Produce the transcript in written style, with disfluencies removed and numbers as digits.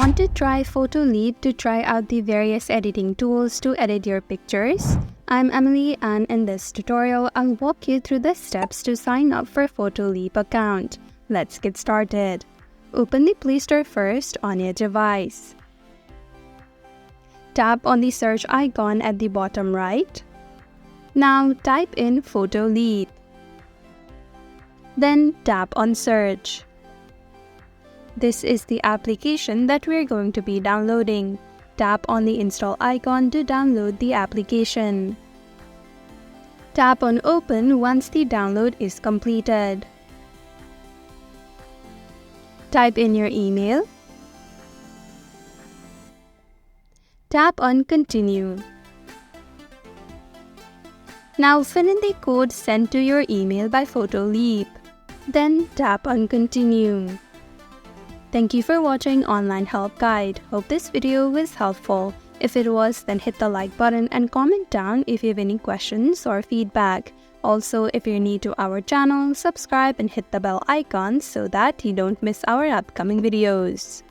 Want to try Photoleap to try out the various editing tools to edit your pictures? I'm Emily, and in this tutorial, I'll walk you through the steps to sign up for Photoleap account. Let's get started. Open the Play Store first on your device. Tap on the search icon at the bottom right. Now type in Photoleap. Then tap on Search. This is the application that we're going to be downloading. Tap on the install icon to download the application. Tap on Open once the download is completed. Type in your email. Tap on Continue. Now fill in the code sent to your email by Photoleap. Then tap on Continue. Thank you for watching Online Help Guide. Hope this video was helpful. If it was, then hit the like button and comment down if you have any questions or feedback. Also, if you're new to our channel, subscribe and hit the bell icon so that you don't miss our upcoming videos.